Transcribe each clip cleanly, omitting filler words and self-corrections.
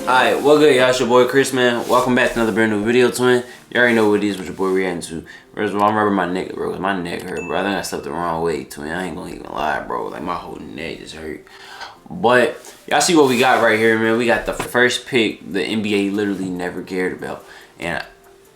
Alright, what good, y'all? It's your boy Chris, man. Welcome back to another brand new video, twin. You already know what it is, what your boy reacting to. First of all, I'm rubbing my neck, bro, because my neck hurt, bro. I think I slept the wrong way, twin. I ain't gonna even lie, bro. Like, my whole neck just hurt. But, y'all see what we got right here, man. We got the first pick the NBA literally never cared about. And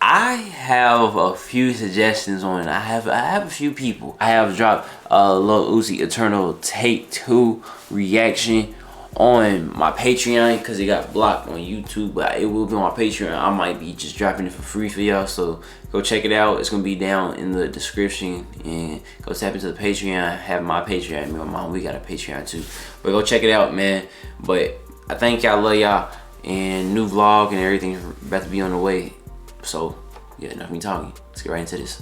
I have a few suggestions on it. I have a few people. I have dropped Lil Uzi Eternal Take 2 reaction on my Patreon because it got blocked on YouTube, but it will be on my Patreon. I might be just dropping it for free for y'all, so go check it out. It's gonna be down in the description, and go tap into the Patreon. I have my Patreon. Me and my mom, we got a Patreon too, but go check it out, man. But I thank y'all, love y'all, and new vlog and everything about to be on the way. So yeah, enough of me talking. Let's get right into this.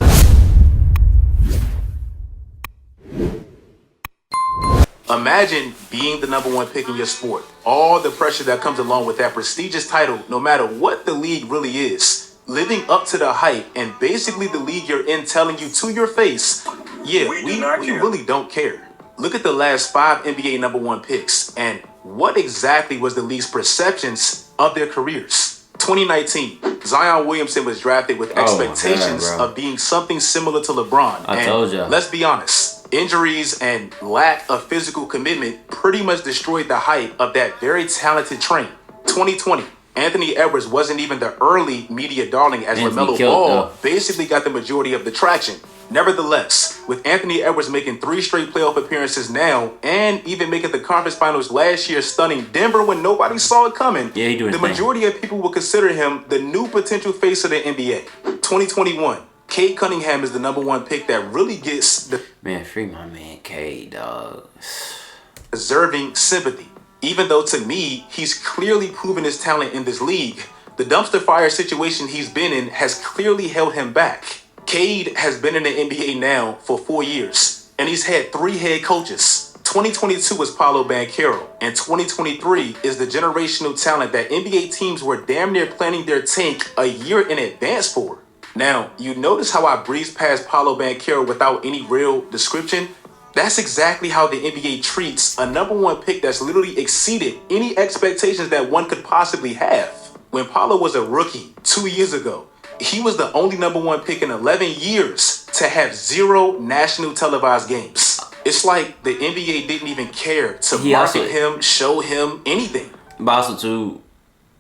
Imagine being the #1 pick in your sport. All the pressure that comes along with that prestigious title, no matter what the league really is. Living up to the hype, and basically the league you're in telling you to your face, yeah, we really don't care. Look at the last 5 NBA #1 picks, and what exactly was the league's perceptions of their careers? 2019, Zion Williamson was drafted with expectations of being something similar to LeBron. I told ya. Let's be honest. Injuries and lack of physical commitment pretty much destroyed the hype of that very talented train. 2020, Anthony Edwards wasn't even the early media darling as LaMelo Ball basically got the majority of the traction. Nevertheless, with Anthony Edwards making 3 straight playoff appearances now and even making the conference finals last year, stunning Denver when nobody saw it coming, the majority of people will consider him the new potential face of the NBA. 2021. Cade Cunningham is the #1 pick that really gets the free my man Cade, dog. Deserving sympathy. Even though to me, he's clearly proven his talent in this league, the dumpster fire situation he's been in has clearly held him back. Cade has been in the NBA now for 4 years, and he's had 3 head coaches. 2022 was Paolo Banchero, and 2023 is the generational talent that NBA teams were damn near planning their tank a year in advance for. Now, you notice how I breezed past Paolo Banchero without any real description? That's exactly how the NBA treats a #1 pick that's literally exceeded any expectations that one could possibly have. When Paolo was a rookie 2 years ago, he was the only #1 pick in 11 years to have 0 national televised games. It's like the NBA didn't even care to market him, show him anything. But also too,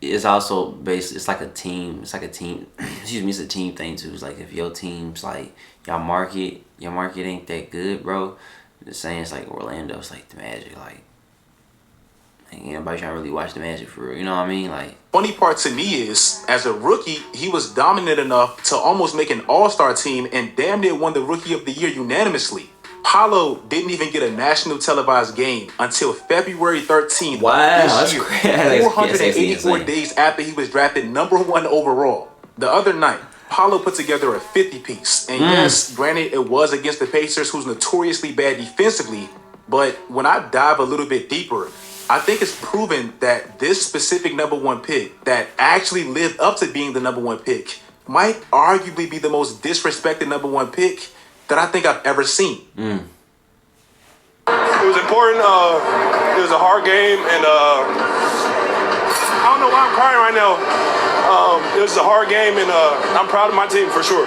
it's also based, it's like a team, excuse me, it's a team thing too. It's like if your team's like, your market ain't that good, bro. The same, it's like Orlando, it's like the Magic, like ain't nobody trying to really watch the Magic for real, you know what I mean? Like, funny part to me is, as a rookie, he was dominant enough to almost make an all-star team and damn near won the Rookie of the Year unanimously. Paolo didn't even get a national televised game until February 13th this year, 484 days after he was drafted #1 overall. The other night, Paolo put together a 50-piece. And yes, granted, it was against the Pacers, who's notoriously bad defensively. But when I dive a little bit deeper, I think it's proven that this specific #1 pick that actually lived up to being the #1 pick might arguably be the most disrespected #1 pick that I think I've ever seen. It was important. It was a hard game, and I don't know why I'm crying right now. It was a hard game, and I'm proud of my team for sure.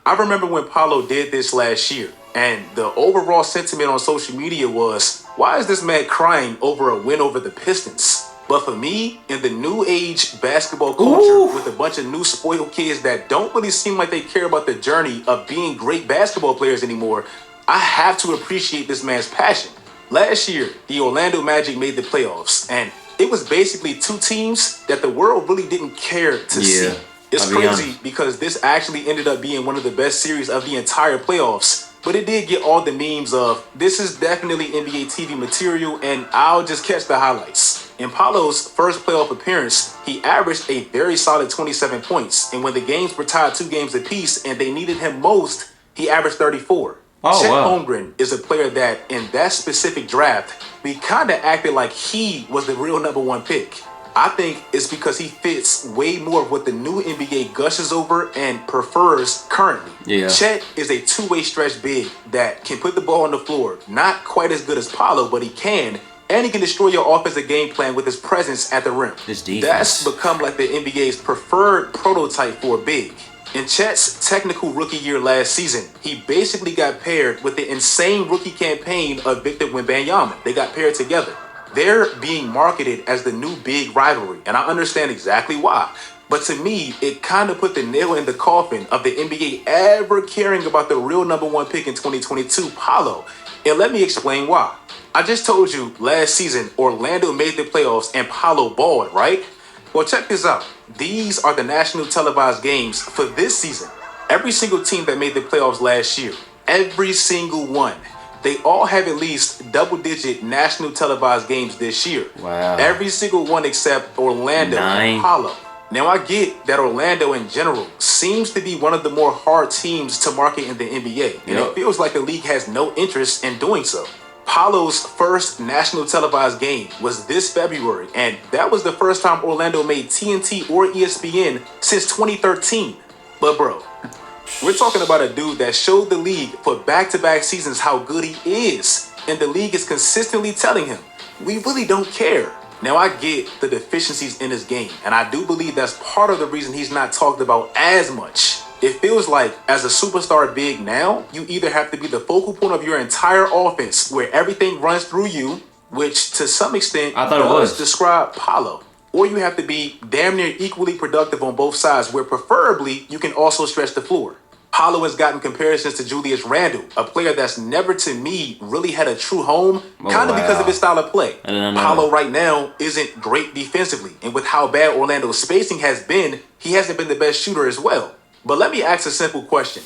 I remember when Paolo did this last year, and the overall sentiment on social media was, why is this man crying over a win over the Pistons? But for me, in the new age basketball culture, with a bunch of new spoiled kids that don't really seem like they care about the journey of being great basketball players anymore, I have to appreciate this man's passion. Last year, the Orlando Magic made the playoffs, and it was basically 2 teams that the world really didn't care to see. It's crazy because this actually ended up being one of the best series of the entire playoffs. But it did get all the memes of, this is definitely NBA TV material, and I'll just catch the highlights. In Paolo's first playoff appearance, he averaged a very solid 27 points. And when the games were tied 2 games apiece and they needed him most, he averaged 34. Chet Holmgren is a player that, in that specific draft, we kind of acted like he was the real #1 pick. I think it's because he fits way more of what the new NBA gushes over and prefers currently. Chet is a two-way stretch big that can put the ball on the floor. Not quite as good as Paolo, but he can. And he can destroy your offensive game plan with his presence at the rim. This defense. That's become like the NBA's preferred prototype for a big. In Chet's technical rookie year last season, he basically got paired with the insane rookie campaign of Victor Wembanyama. They got paired together. They're being marketed as the new big rivalry, and I understand exactly why. But to me, it kind of put the nail in the coffin of the NBA ever caring about the real number one pick in 2022, Paolo. And let me explain why. I just told you last season, Orlando made the playoffs and Paolo balled, right? Well, check this out. These are the national televised games for this season. Every single team that made the playoffs last year, every single one, they all have at least double-digit national televised games this year. Wow. Every single one except Orlando and Paolo. Now, I get that Orlando in general seems to be one of the more hard teams to market in the NBA, and it feels like the league has no interest in doing so. Paolo's first national televised game was this February, and that was the first time Orlando made TNT or ESPN since 2013. But bro, we're talking about a dude that showed the league for back-to-back seasons how good he is, and the league is consistently telling him, we really don't care. Now, I get the deficiencies in his game, and I do believe that's part of the reason he's not talked about as much. It feels like as a superstar big now, you either have to be the focal point of your entire offense where everything runs through you, which to some extent does describe Paolo, or you have to be damn near equally productive on both sides where preferably you can also stretch the floor. Paolo has gotten comparisons to Julius Randle, a player that's never to me really had a true home, kind of because of his style of play. Paolo right now isn't great defensively, and with how bad Orlando's spacing has been, he hasn't been the best shooter as well. But let me ask a simple question.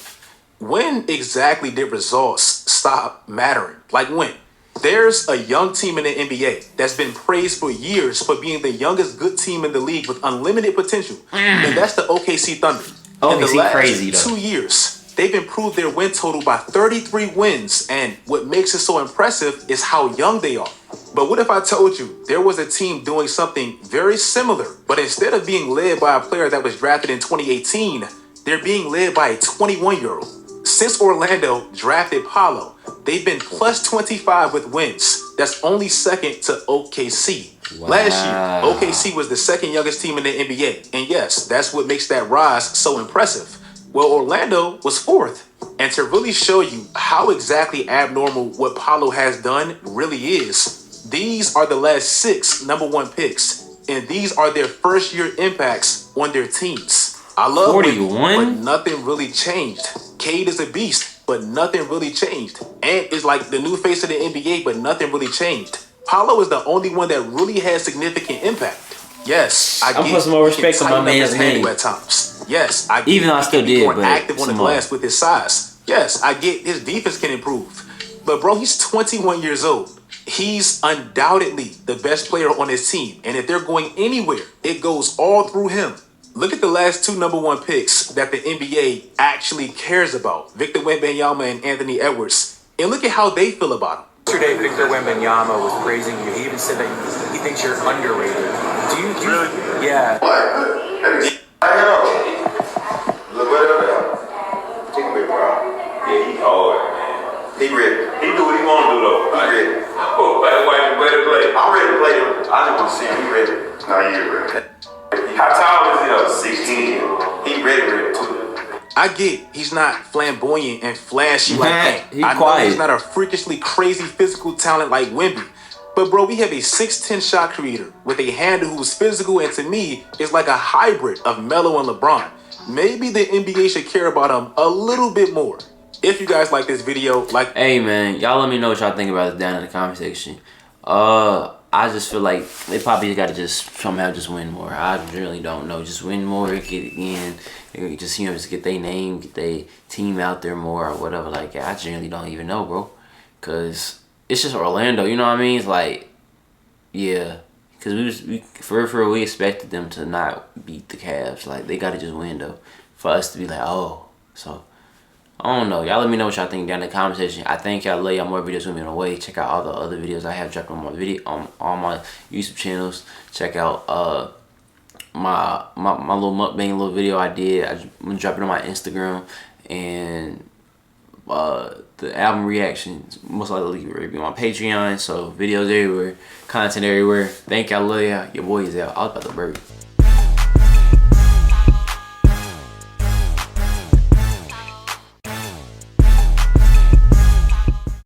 When exactly did results stop mattering? Like when? There's a young team in the NBA that's been praised for years for being the youngest good team in the league with unlimited potential, and that's the OKC Thunder. In the last 2 years, they've improved their win total by 33 wins, and what makes it so impressive is how young they are. But what if I told you there was a team doing something very similar, but instead of being led by a player that was drafted in 2018, they're being led by a 21-year-old. Since Orlando drafted Paolo, they've been plus 25 with wins. That's only second to OKC. Wow. Last year, OKC was the second youngest team in the NBA. And yes, that's what makes that rise so impressive. Well, Orlando was fourth. And to really show you how exactly abnormal what Paolo has done really is, these are the last 6 number one picks. And these are their first year impacts on their teams. I love 41, but nothing really changed. Cade is a beast, but nothing really changed. Ant is like the new face of the NBA, but nothing really changed. Paolo is the only one that really has significant impact. Yes, I get some more respect on my man's name at times. Yes, I get even though I still did, more active on the glass with his size. Yes, I get his defense can improve. But bro, he's 21 years old. He's undoubtedly the best player on his team. And if they're going anywhere, it goes all through him. Look at the last 2 number one picks that the NBA actually cares about, Victor Wembanyama and Anthony Edwards. And look at how they feel about him. Yesterday, Victor Wembanyama was praising you. He even said that he thinks you're underrated. Do you really? Yeah. What? I know. Look what up. Take a big bro. Yeah, he hard, man. He ready. He do what he want to do, though. He ready. Oh, why ready to play? I'm ready to play. I just want to see him. He ready. No, you ready. How tall is he? 16. He ready too. I get he's not flamboyant and flashy like that. I know he's not a freakishly crazy physical talent like Wemby. But bro, we have a 6'10" shot creator with a handle who's physical and to me is like a hybrid of Melo and LeBron. Maybe the NBA should care about him a little bit more. If you guys like this video, like... Hey man, y'all let me know what y'all think about this down in the comment section. I just feel like they probably got to just somehow just win more. I really don't know. Just win more, get it in. Just, you know, just get their name, get their team out there more or whatever. Like, I generally don't even know, bro. Because it's just Orlando, you know what I mean? It's like, yeah. Because we expected them to not beat the Cavs. Like, they got to just win, though. For us to be like, oh. So, I don't know. Y'all let me know what y'all think down in the comment section. I think y'all lay y'all more videos with me on the way. Check out all the other videos I have dropped on my video on all my YouTube channels. Check out my little mukbang little video I did. I'm gonna drop it on my Instagram and the album reactions, most likely be on Patreon. So videos everywhere, content everywhere. Thank y'all, love y'all. Your boy is out. I was about to burp.